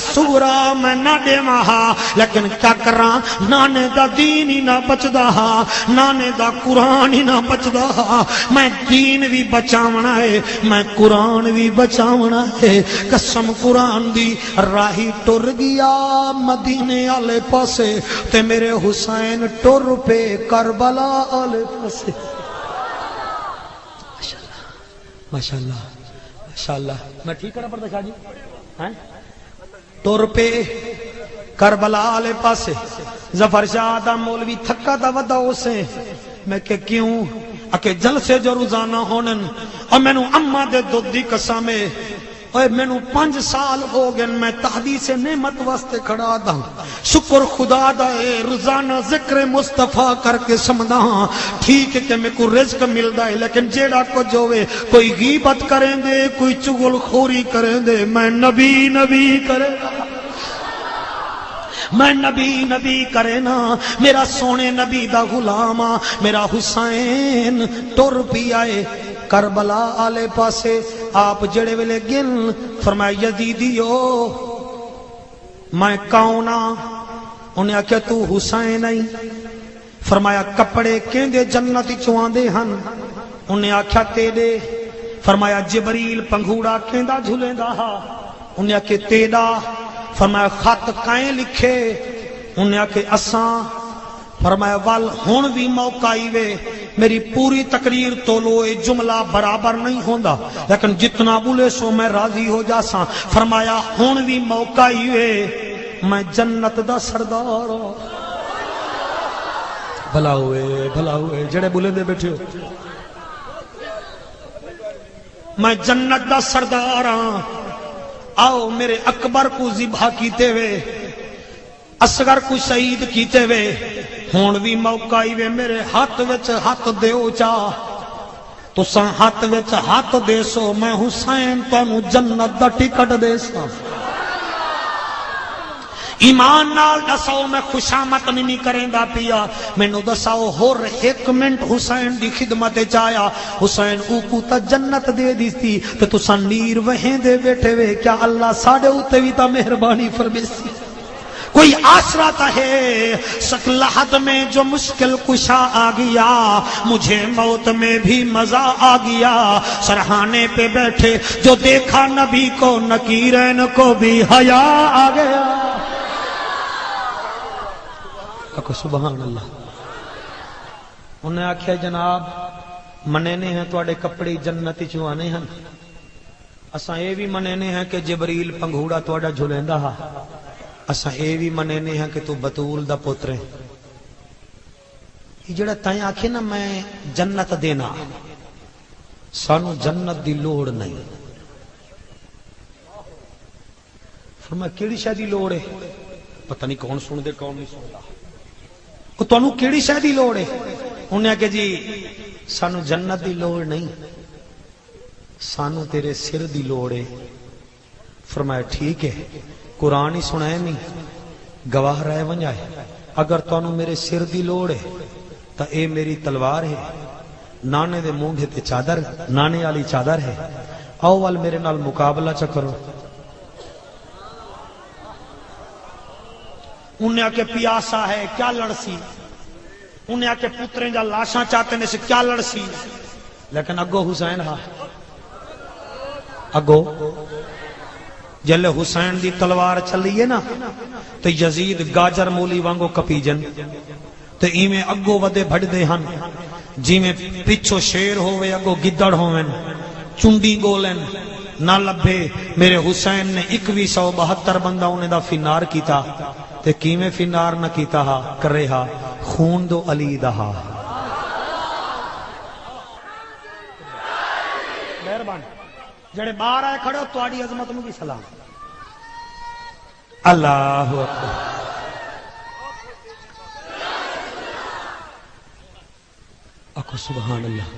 سغرا میں نہ دے ماہا لیکن کیا کران نانے دا دین ہی نہ بچدا ہا نانے دا قرآن ہی نہ بچدا ہا میں دین بھی بچاونا ہے میں قرآن بھی بچاونا ہے قسم قرآن دی راہی ٹر گیا مدینے آلے پاسے تے میرے حسین ٹر پہ کربلا آلے پاسے ماشاءاللہ ماشاءاللہ میں ٹھیک کرنا پڑتا شاہ جی ٹر پہ کربلا آلے پاسے ظفر شاہ دا مولوی تھکا دا ودا اسے میں کہ کیوں اکے جلسے جو روزانہ ہونن اور میں نو اممہ دے دودھ دی قسمے اور میں نو 5 سال ہو گئے میں تحدیث نعمت واسطے کھڑا دا شکر خدا دا ہے روزانہ ذکر مصطفیٰ کر کے سمدھا ٹھیک ہے کہ میں کو رزق مل دا ہے لیکن جیڑا کو جوے کوئی غیبت کریں دے کوئی چغل خوری کریں دے میں نبی کرے میں نبی کرے نا میرا سونے نبی دا غلامہ میرا حسین ٹر پی آئے کربلا آلے پاسے آپ جڑے ویلے گن فرمایا یزیدیو میں کاؤنا انہیں آکھیا تو حسین آئی فرمایا کپڑے کیندے جنتی چواندے ہن انہیں آکھیا تیدے فرمایا جبریل پنگھوڑا کیندہ جھولیں دا ہا انہیں آکھیا تیدہ فرمایا خط کائیں لکھے انہیں آکھے اساں فرمایا وال ہون بھی موقع ہی وے میری پوری تقریر تو لو اے جملہ برابر نہیں ہوندا لیکن جتنا بولے سو میں راضی ہو جاساں فرمایا ہون بھی موقع ہی وے میں جنت دا سردار بھلا ہوئے جڑے بولے دے بیٹھے ہو میں جنت دا سردار ہاں آؤ میرے اکبر کو ذبح کیتے وے اصغر کو شہید کیتے وے ہون بھی موقع ہی وے میرے ہاتھ وچ ہاتھ دیو چاہ تو سا ہاتھ وچ ہاتھ دے سو میں حسین تانوں جنت دا ٹکٹ دے سا ایمان نال دساؤ میں خوشامت نہیں کریندا پیا، مینوں دساؤ ہور ایک منٹ حسین دی خدمت چایا، حسین اوکو تا جنت دے دیتی تے تساں نیر وہیں دے بیٹھے وے، کیا اللہ ساڈے اوتے وی تا مہربانی فرمیسی؟ کوئی آسرا تا ہے؟ لحد میں جو مشکل کشا آ گیا، مجھے موت میں بھی مزہ آ گیا، سرہانے پہ بیٹھے جو دیکھا نبی کو، نکیرین کو بھی حیا آ گیا۔ سبحان اللہ۔ انہیں آکھیا جناب منینے ہیں تواڈے کپڑے جنتی چوانے ہیں، اساں اے بھی منینے ہیں کہ جبریل پنگھوڑا تواڈا جھلیندا ہا، اساں اے بھی منینے ہیں کہ تو بطول دا پتر ہے۔ یہ جڑا تائیں آکھے نا میں جنت دینا، سانو جنت دی لوڑ نہیں۔ فرمایا کیڑی شے دی لوڑ ہے؟ پتہ نہیں کون سن دے کون نہیں سندا۔ وہ تانوں کیڑی شے دی لوڑ ہے؟ انہیں کہ جی سانو جنت دی لوڑ نہیں، سانو تیرے سر دی لوڑ ہے۔ فرمایا ٹھیک ہے، قرآن ہی سنائے نہیں، گواہ رہے ونجائے، اگر تانوں میرے سر دی لوڑ ہے تا اے میری تلوار ہے، نانے دے مونڈے تے چادر، نانے والی چادر ہے، آؤ وال میرے نال مقابلہ چا کرو۔ انہیں آکے پیاسا ہے کیا لڑسی، انہیں آکے پتریں جا لاشاں چاہتے نے سے کیا لڑسی، لیکن اگو حسین ہاں، اگو جلے حسین دی تلوار چلیے نا تو یزید گاجر مولی وانگو کپی جن، تو ایمیں اگو ودے بھڑ دے ہن، جی میں پچھو شیر ہوئے اگو گدڑ ہوئے، چنڈی گولن نہ لبھے۔ میرے حسین نے 2172 بندہ انہیں دا فنار کیتا، تے کیمیں فنار نہ کیتا ہا کرے ہا خون دو علی دہا۔ مہربان جڑے باہر آئے کھڑے ہو تواڈی عظمت نو بھی سلام۔ اللہ اکبر۔ اکو سبحان اللہ۔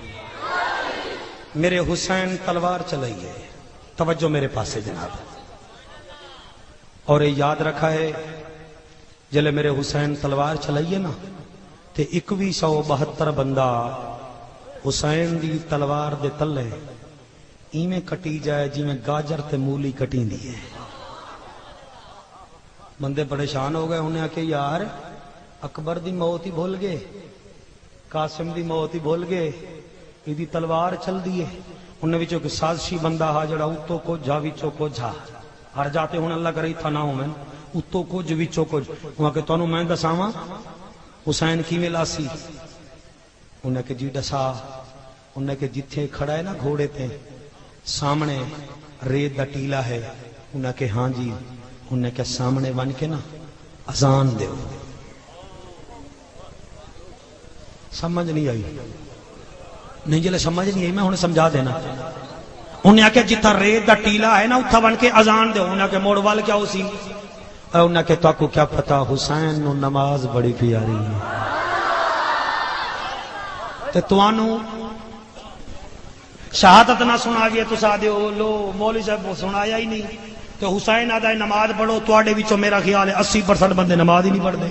میرے حسین تلوار چلائیے، توجہ میرے پاس ہے جناب، اور یہ یاد رکھا ہے جلے میرے حسین تلوار چلائیے نا تے 2172 بندہ حسین دی تلوار دے تلے ایمیں کٹی جائے جی میں گاجر تے مولی کٹی دی ہے۔ بندے پریشان ہو گئے، انہیں آکے یار اکبر دی موت ہی بھول گئے، قاسم دی موت ہی بھول گئے، یہ دی تلوار چل دیئے۔ انہیں وچوں کہ سازشی بندہ ہا جڑا اتو کو جا وچوں کو جا، ہر جاتے ہوں اللہ کرے تھا نہ ہوں میں اتو کو جو وچوں کو وہاں کہ تونوں میں دساواں حسین کی میں لاسی۔ انہیں کہ جی دسا، انہیں کہ جتھے کھڑا ہے نا گھوڑے تے سامنے ریت دا ٹیلا ہے، انہیں کہ ہاں جی، انہیں کہ سامنے بن کے نا اذان دیو۔ سمجھ نہیں آئی؟ نہیں جلے سمجھ نہیں آئی میں انہیں سمجھا دینا۔ انہیں کہ جتھا ریت دا ٹیلا ہے نا اتھا بن کے اذان دیو۔ انہیں کہ موڑ وال کیا اسی؟ انہیں کہ تو کیا پتا حسین نو نماز بڑی پیاری ہے، تے توانو شہادت نہ سناویے تو سا دیو لو مولوی صاحب سنایا ہی نہیں، تو حسین آدھا نماز پڑھو، تواڈے وچوں میرا خیال ہے 80% بندے نماز ہی نہیں پڑھتے۔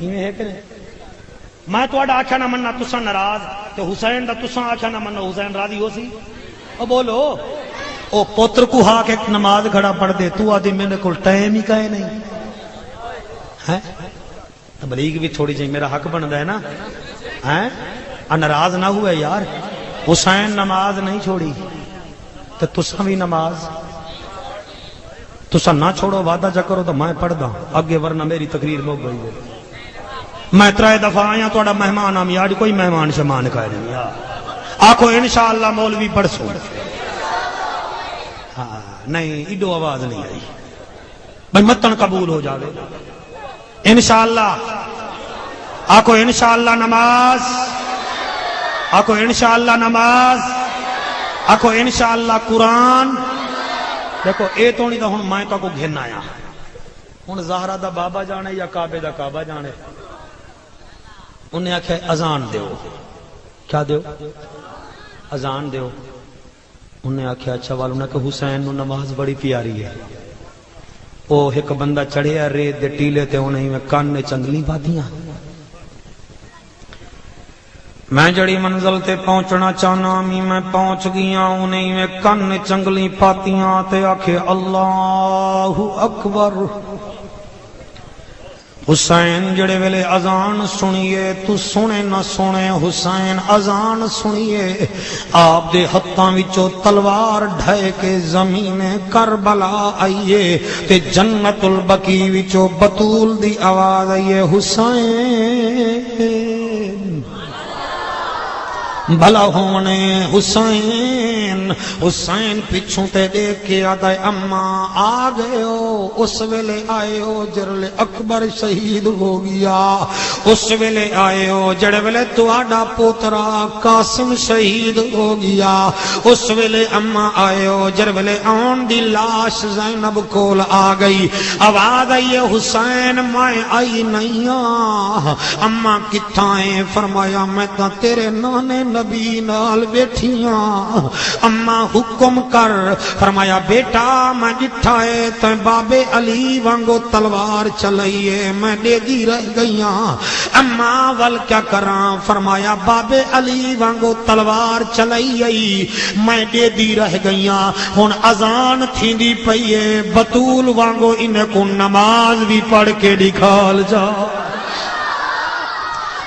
ایویں ہے کہ نہیں؟ میں تواڈا آکھیا نہ مننا تساں ناراض، تے حسین دا تساں آکھیا نہ مننا حسین راضی ہو سی؟ او بولو، او پتر کو ہا کے نماز کھڑا پڑھ دے، تو آدھی میرے کول ٹائم ہی کائے نہیں ہے۔ تبلیغ بھی تھوڑی جی میرا حق بندا ہے نا، ہیں ناراض نہ ہوئے یار، حسین نماز نہیں چھوڑی تو تساں بھی نماز تساں نہ چھوڑو، وعدہ جا کرو تو میں پڑھ دا اگے، ورنہ میری تقریر مک گئی ہے۔ میں 3 دفعہ آیا تھوڑا مہمان آم یار، کوئی مہمان شمان کا نہیں یار، آکھو انشاءاللہ مولوی پڑھ سو۔ ہاں نہیں ایڈو آواز نہیں آئی بھائی، متن قبول ہو جاوے انشاءاللہ۔ آکھو انشاءاللہ نماز، آکھو انشاءاللہ نماز، آکھو انشاءاللہ قرآن۔ دیکھو اے تو نہیں دا ہن میں تو کو گھن آیا، ہن زہرا دا بابا جانے یا کعبے دا کعبہ جانے۔ انہیں آکھے اذان دیو، کیا دیو؟ اذان دیو۔ انہیں آکھے اچھا وال، انہیں کہ حسین نو نماز بڑی پیاری ہے، او ایک بندہ چڑھیا ریت دے ٹیلے تے انہیں میں کان نے چنگلی بادیاں میں جڑی منزل تے پہنچنا چاہنا می میں پہنچ گیا انہیں میں کان نے چنگلی پاتیاں تے آکھے اللہ اکبر حسین جڑے ویلے اذان سنیے تو سنے نہ سنے حسین اذان سنیے آپ دے ہتھاں وچوں تلوار ڈھائے کے زمین کربلا آئیے تے جنت البقیع وچوں بطول دی آواز آئیے حسین بھلا ہونے حسین حسین پچھوں تے دیکھ کے آدھائے اماں آ گئے ہو اس ویلے آئے ہو جڑے اکبر شہید ہو گیا اس ویلے آئے ہو جڑے ویلے تواڈا پوترا قاسم شہید ہو گیا اس ویلے اماں آئے ہو جڑے ویلے آن دی لاش زینب کول آ گئی آواز آئی حسین میں آئی نہیں اماں کتھاں ہے فرمایا میں تا تیرے نانے نبی نال بیٹھیاں اماں حکم کر فرمایا بیٹا میں جٹھا ہے تے بابے علی وانگو تلوار چلائیے میں دے دی رہ گئیاں اماں ول کیا کراں فرمایا بابے علی وانگو تلوار چلائیے میں دے دی رہ گئیاں ہن اذان تھیندی پئیے بطول وانگو انہیں کو نماز بھی پڑھ کے دکھال جا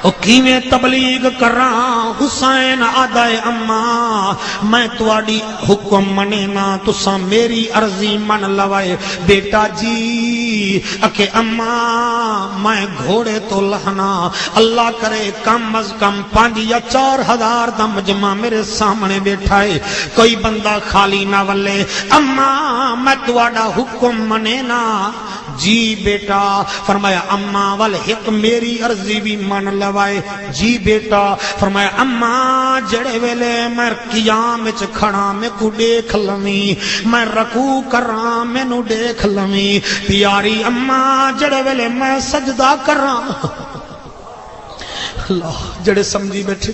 او کیویں تبلیغ کراں حسین آدھائے اماں میں تواڈی حکم منے نا تساں میری عرضی من لوائے بیٹا جی اکے اماں میں گھوڑے تو لہنا اللہ کرے کم از کم 5 یا 4 ہزار دا مجمع میرے سامنے بیٹھا ہے کوئی بندہ خالی نہ ولے اماں میں تواڈا حکم منے نا جی بیٹا فرمایا اماں وال ایک میری عرضی بھی من لوائے جی بیٹا فرمایا اماں جڑے ویلے میں قیام وچ کھڑا میں کو دیکھ لویں میں رکوع کراں مینوں دیکھ لویں پیاری اماں جڑے ویلے میں سجدہ کراں اللہ جڑے سمجھی بیٹھے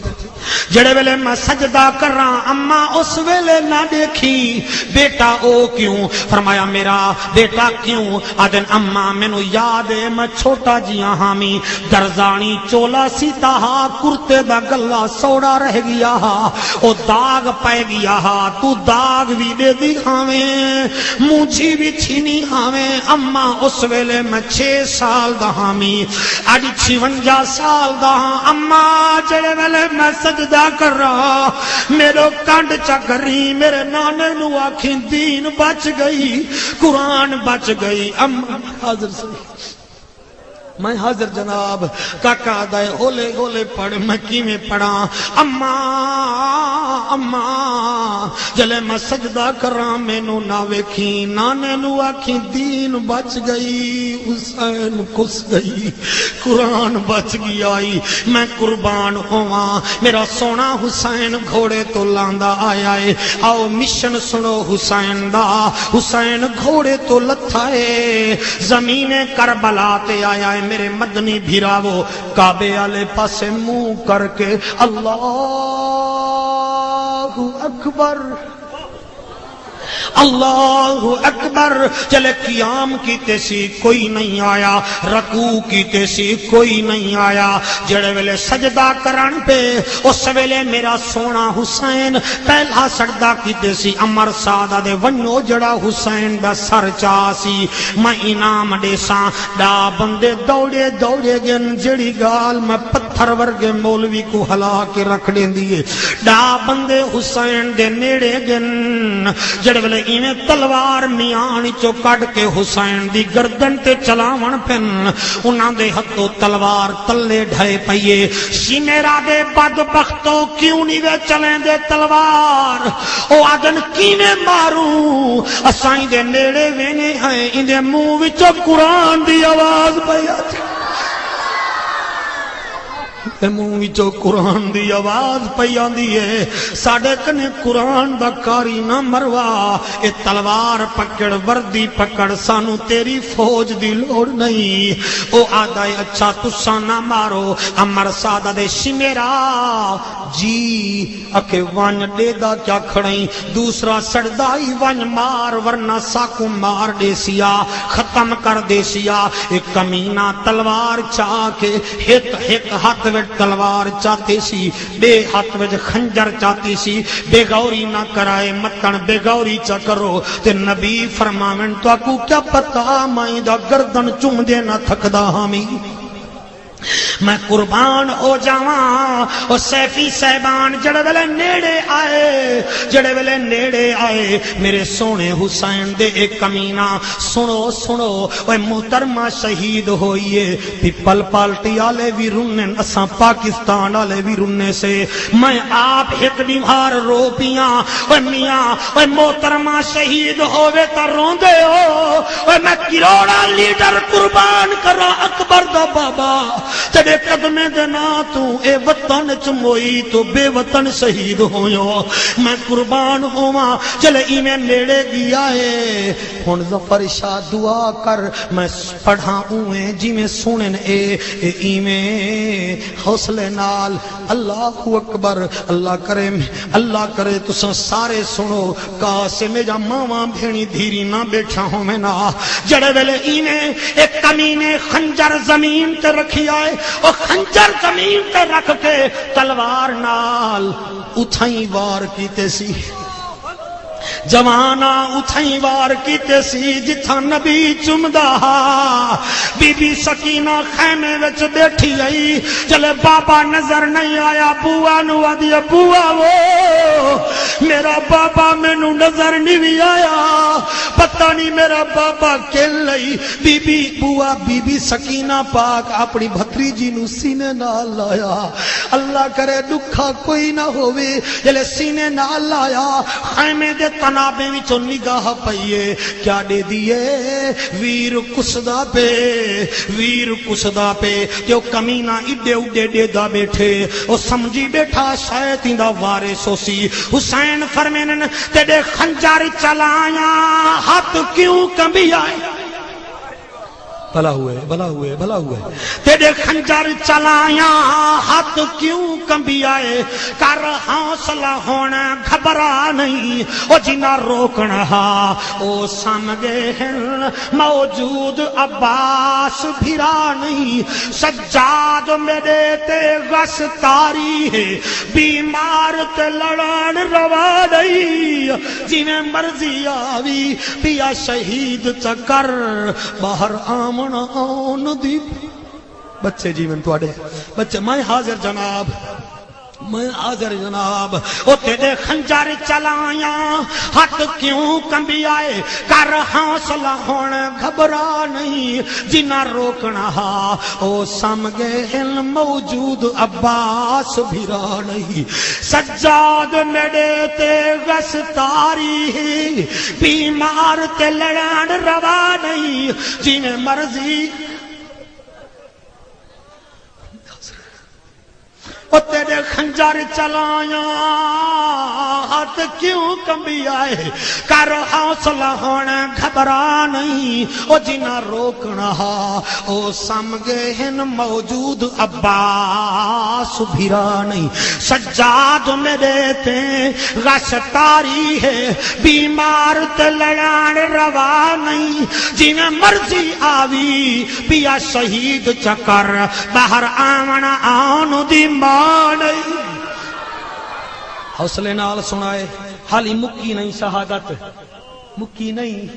جڑے ویلے میں سجدہ کر رہا اماں اس ویلے نہ دیکھی بیٹا او کیوں فرمایا میرا بیٹا کیوں آدن اماں مینوں یاد ہے میں چھوٹا جیاں حامی درزانی چولا سیتا ہا کرتے دا گلا سوڑا رہ گیا ہا او داغ پائے گیا ہا تو داغ بھی دے دی ہاویں مونچھی بھی چھینی ہاویں اماں اس ویلے میں 6 سال دا حامی اج 56 سال دا اماں جڑے ویلے میں سجدہ کر رہا میرے کنڈ چکری میرے نانے نو آکھیں دین بچ گئی قرآن بچ گئی اماں حاضر سے میں حاضر جناب کاکا دائے ہولے ہولے پڑھ میں کیویں پڑھا اماں جلے میں سجدہ کراں مینوں نہ ویکھی نانے نو آکھیں دین بچ گئی حسین کس گئی قرآن بچ گیا میں قربان ہواں میرا سونا حسین گھوڑے تو لاندا آیا ہے آؤ مشن سنو حسین دا حسین گھوڑے تو لتھا ہے زمین کربلا تے آیا ہے میرے مدنی بھیراو کعبے والے پاسے منہ کر کے اللہ اکبر اللہ اکبر چلے قیام کیتے سی کوئی نہیں آیا رکوع کیتے سی کوئی نہیں آیا جڑے ویلے سجدہ کرن پہ اس ویلے میرا سونا حسین پہلا سجدہ کیتے سی امر سادہ دے ونو جڑا حسین دا سر چا سی میں انعام دے ساں دا بندے دوڑے دوڑے گن جڑی گال میں پتھر ورگے مولوی کو ہلا کے رکھ دیں دیئے دا بندے حسین دے نیڑے گن جڑے ویلے ایویں تلوار میانی چو کٹ کے حسین دی گردن تے چلاون پن انہاں دے ہتھوں تلوار تلے ڈھائے پئیے شمیرا دے بدبختو کیوں نہیں وے چلیں دے تلوار او آدن کیویں ماروں اسائیں دے نیڑے وینے ہیں ان دے منہ وچوں قرآن دی آواز پئی تے منہ وچوں قرآن دی آواز پئی آندی ہے ساڈے کنے قرآن دا کاری نہ مروا اے تلوار پکڑ وردی پکڑ سانو تیری فوج دی لوڑ نہیں او آدھا اچھا تساں نہ مارو امر سادہ دے شمیرا جی اکے وان دے دا کیا کھڑیں دوسرا سردائی وان مار ورنہ ساکو مار دے سیا ختم کر دے سیا ایک کمینہ تلوار چاہ کے ایک ہاتھ وچ تلوار چاہتے سی بے ہاتھ وچ خنجر چاہتی سی بے غوری نہ کرائے متن بے غوری چا کرو تے نبی فرماون تو کو کیا پتا میں دا گردن چوم دے نہ تھکدا ہامی میں قربان ہو جاواں او سیفی صاحبان جڑے ویلے نیڑے آئے میرے سونے حسین دے ایک کمینہ سنو اوے محترمہ شہید ہوئیے پیپل پالٹی والے بھی رنن اساں پاکستان والے بھی رننے سے میں آپ ایک دیوار رو پیاں اوے میاں اوے محترمہ شہید ہوے تا روندے ہو اوے میں کروڑا لیڈر قربان کرا اکبر دا بابا تیرے قدمے دے نا تو اے وطن چموئی تو بے وطن شہید ہویو میں قربان ہواں چلے ایمیں نیڑے گیا ہے ہن ظفر شاہ دعا کر میں پڑھاں اویں جی میں سنن اے ایمیں حوصلے نال اللہ اکبر اللہ کرے تساں سارے سنو کاسے میں جا ماواں بھینی دھیری نہ بیٹھا ہوں میں نا جڑے ویلے ایمیں ایک کمینے خنجر زمین تے رکھی آئے اور خنجر زمین تے رکھ کے تلوار نال اتھائیں وار کیتے سی جوانا اتھائیں وار کیتے سی جتھا نبی چمدا بی بی سکینہ خیمے وچ بیٹھی آئی چلے بابا نظر نہیں آیا بوا نو آدھی بوا وہ میرا بابا مینوں نظر نہیں آیا پتہ نہیں میرا بابا کل لئی بی بی بوا بی بی سکینہ پاک اپنی بھتری جی نو سینے نال لایا اللہ کرے دکھا کوئی نہ ہووے جلے سینے نال لایا خیمے دے تنابے وچوں نگاہ پئیے کیا دے دیے ویر کسدا پہ جو کمینہ اڈے اڈے دے دا بیٹھے او سمجھی بیٹھا شاید ایندا وارث ہوسی حسین فرمینن تیرے خنجر چلایا ہاتھ کیوں کمبی آئے بھلا ہوئے تیرے خنجر چلایا ہاتھ کیوں کمبی آئے کر حوصلہ ہونا گھبرا نہیں او جنا روکنا او سامگے ہیں موجود عباس بھرا نہیں سجاد میرے تے غس تاری ہے بیمار تے لڑان روا نہیں جنہیں مرضی آوی پیا شہید چکر باہر آمن آن دی بچے جیون توڑے بچے میں حاضر جناب او تیرے خنجر چلایا ہاتھ کیوں کمبی آئے کر حوصلہ ہونا گھبرا نہیں جنا روکنا او سمگے علم موجود عباس بھرا نہیں سجاد میرے تے غس تاری ہے بیمار تے لڑان روا نہیں جنہیں مرضی او تیرے خنجر چلایا ہاتھ کیوں کمبی آئے کر حوصلہ ہونا گھبرا نہیں او جنا روکنا او سمگے ہیں موجود عباس بھرا نہیں سجاد میرے تے غش تاری ہے بیمار تے لڑان روا نہیں جنہیں مرضی آوی پیا شہید چکر باہر آمنا آنو دی نہیں حوصلے نال سنائے حالی مکی نہیں شہادت مکی نہیں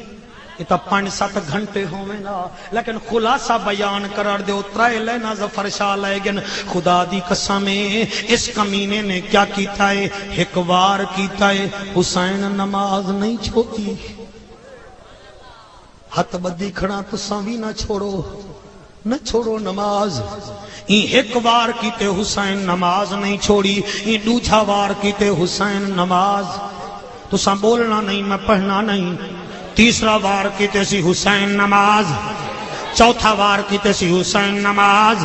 یہ تا 5-7 گھنٹے ہوئے نا لیکن خلاصہ بیان کرار دے اترائے لینا ظفر شاہ لے گن خدا دی قسمیں اس کمینے نے کیا کیتا ہے ایک وار کیتا ہے حسین نماز نہیں چھوڑی ہاتھ بدی کھڑا تو ساوی نہ چھوڑو نماز ایک وار کیتے حسین نماز نہیں چھوڑی دوجھا وار کیتے حسین نماز تو سا بولنا نہیں میں پڑھنا نہیں تیسرا وار کیتے سی حسین نماز چوتھا وار کیتے سی حسین نماز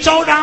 14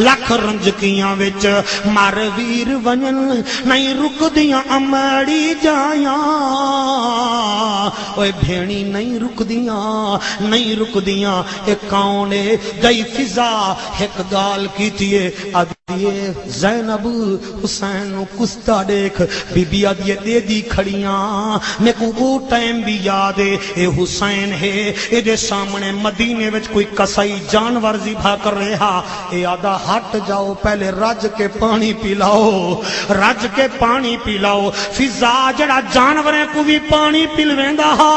لکھ رنجکیاں وچ مر ویر ونجن نہیں رکدیاں امڑی جایاں اوے بھیڑی نہیں رکدیاں اے کون اے گئی فضا ایک گال کیتیے ادیے زینب حسین کستا دیکھ بی بی ادیے دے دی کھڑیاں میں کو وہ ٹائم بھی یاد ہے اے حسین ہے اے دے سامنے مدینے وچ کوئی کسائی جانور ذبح کر رہا اے آدھا ہٹ جاؤ پہلے رج کے پانی پی لاؤ فضا جڑا جانوریں کو بھی پانی پلویندا ہا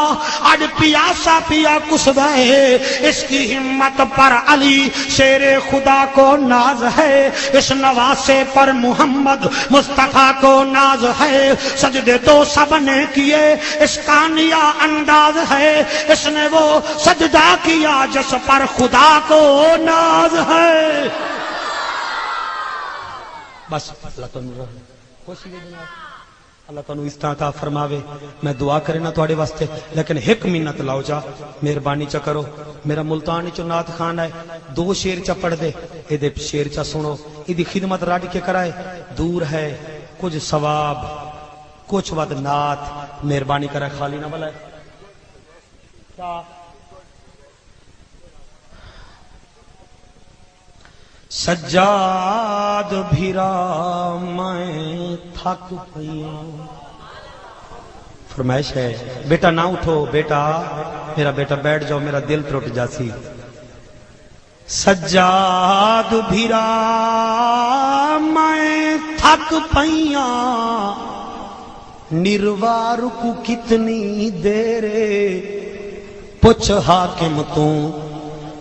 اج پیاسا پیا کسدا ہے اس کی ہمت پر علی شیر خدا کو ناز ہے اس نواسے پر محمد مصطفیٰ کو ناز ہے سجدے تو سب نے کیے اس کا نیا انداز ہے اس نے وہ سجدہ کیا جس پر خدا کو ناز ہے بس اللہ تعالیٰ خوشی ہے جناب اللہ تعالیٰ اس طرح فرماوے میں دعا کرے نا تواڈے واسطے لیکن ایک منت لاؤ جا مہربانی چا کرو میرا ملتان چ نعت خان ہے 2 شیر چا پڑھ دے اے دے شیر چا سنو ای دی خدمت رڈ کے کرائے دور ہے کچھ ثواب کچھ ود نعت مہربانی کرے خالی نہ بلائے سجاد بھیرا میں تھک پیا فرمائش ہے بیٹا نہ اٹھو بیٹا میرا بیٹا بیٹھ جاؤ میرا دل ٹوٹ جاسی سجاد بھیرا میں تھک پیا نروار کو کتنی دیر پوچھ حاکم تو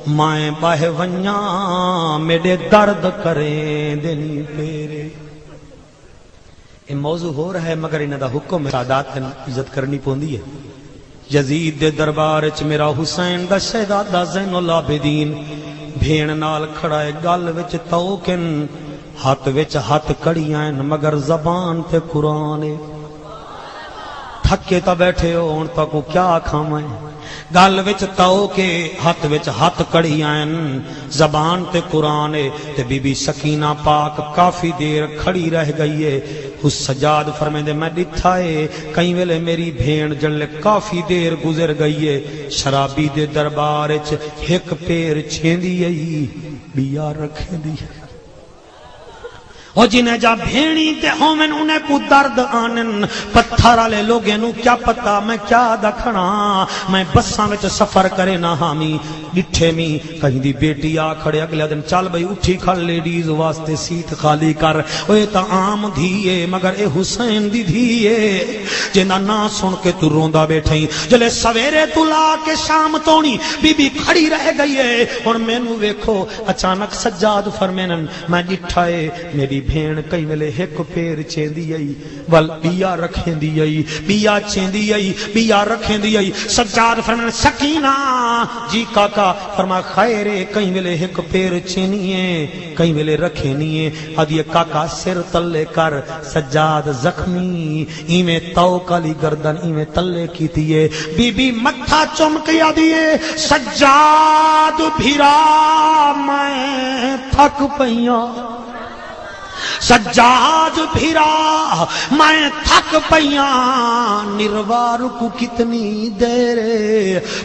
میں باہ ونیاں میرے درد کریں دنی پیرے یہ موضوع ہو رہا ہے مگر انہاں دا حکم سادات عزت کرنی پوندی ہے یزید دے دربار چ میرا حسین دا شہزادہ زین العابدین بھین نال کھڑا ہے گل وچ توکن ہاتھ وچ ہاتھ کڑیاں مگر زبان تے قرآن تھکے تا بیٹھے ہو ہن تک کیا کھاویں گل وچ تو کے ہاتھ وچ ہاتھ کڑیاں زبان تے قرآن تے بی بی سکینہ پاک کافی دیر کھڑی رہ گئی ہے اس سجاد فرمیندے میں ڈٹھا ہے کئی ویلے میری بھین جلے کافی دیر گزر گئی ہے شرابی دے دربار وچ ایک پیر چھیندی ای بیا رکھے دی اور جنہیں جا بھیڑی تے ہومن انہیں کو درد آنن پتھر والے لوگیں نو کیا پتا میں کیا دکھنا میں بساں وچ سفر کرے نہ ہامی ڈٹھے می کہیں دی بیٹی آ کھڑے اگلے دن چل بھئی اٹھی کھڑ لیڈیز واسطے سیٹ خالی کر اوے تا عام دھیے مگر اے حسین دی دھیے جنہ نہ سن کے تو روندا بیٹھیں جلے سویرے تو لا کے شام تونی بی بی کھڑی رہ گئی ہے اور مینوں ویکھو اچانک سجاد فرمینن میں ڈٹھا ہے میری بھین کئی ویلے ایک پیر چیندی آئی ول بیا رکھیں دی آئی بیا چیندی آئی بیا رکھیں دی آئی سجاد فرمان سکینہ جی کاکا فرما خیرے کئی ویلے ایک پیر چینیے کئی ویلے رکھیں نیے ادھیے کاکا سر تلے کر سجاد زخمی ایمیں تو کالی گردن ایمیں تلے کی تیے بی بی متھا چمکیا دیے سجاد بھیرا میں تھک پئیاں سجاد بھیرا میں تھک پئیاں نروار کو کتنی دیر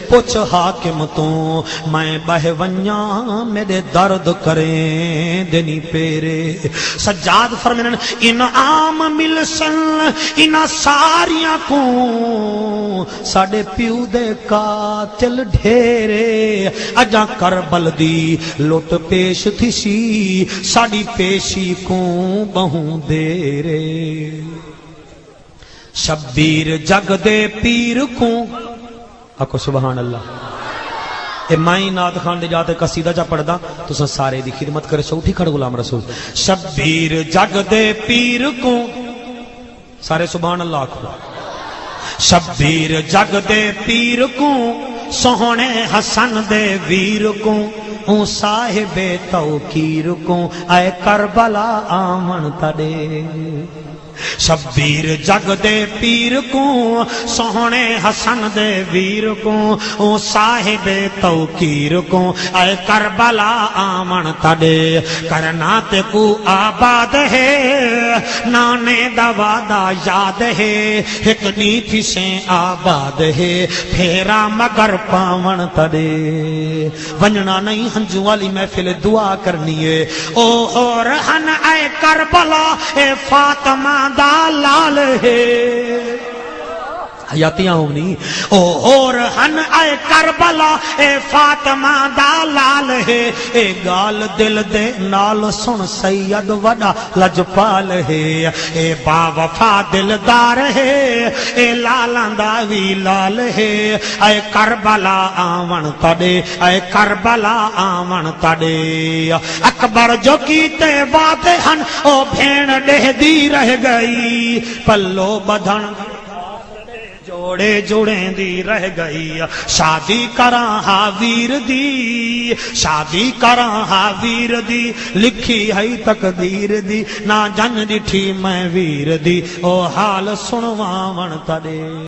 پوچھ حاکم تو میں بہ ونیاں میرے درد کریں دنی پیرے سجاد فرمین انعام ملسن ان ساریاں کو ساڑے پیو دے قاتل ڈھیرے اجا کربل دی لوٹ پیش تھی سی ساڑی پیشی کو بہوں دیرے شبیر جگ دے پیر کو آکو سبحان اللہ اے مائی نات خان دے جاتے قصیدہ جا پڑھ دا تو سن سارے دی خدمت کرے سوٹھی کھڑ غلام رسول شبیر جگ دے پیر کو سارے سبحان اللہ آکو شبیر جگ دے پیر کو سوہنے حسن دے ویر کو اون صاحب توقیر کو اے کربلا آمن تڑے شبیر جگ دے پیر کو سوہنے حسن دے ویر کو او صاحب توقیر کو اے کربلا آمن تڑے کرنا تے کو آباد ہے نانے دا وعدہ یاد ہے ایک نیتی سے آباد ہے پھیرا مگر پاون تڑے ونجنا نہیں ہنجو والی محفل دعا کرنی ہے او رہن اے کربلا اے فاطمہ دا لال ہے حیاتیاں ہونی اور ہن اے کربلا اے فاطمہ دا لال ہے اے گال دل دے نال سن سید وڈا لجپال ہے اے با وفا دلدار ہے اے لالاں دا وی لال ہے اے کربلا آون تڑے اے کربلا آون تڑے اکبر جو کیتے وعدے ہن او بھین ڈہ دی رہ گئی پلو بدھن جوڑے جوڑیں دی رہ گئی شادی کراں ہا ویر دی شادی کراں ہا ویر دی لکھی ہے تقدیر دی نہ جن ڈٹھی میں ویر دی او حال سنواون تڑے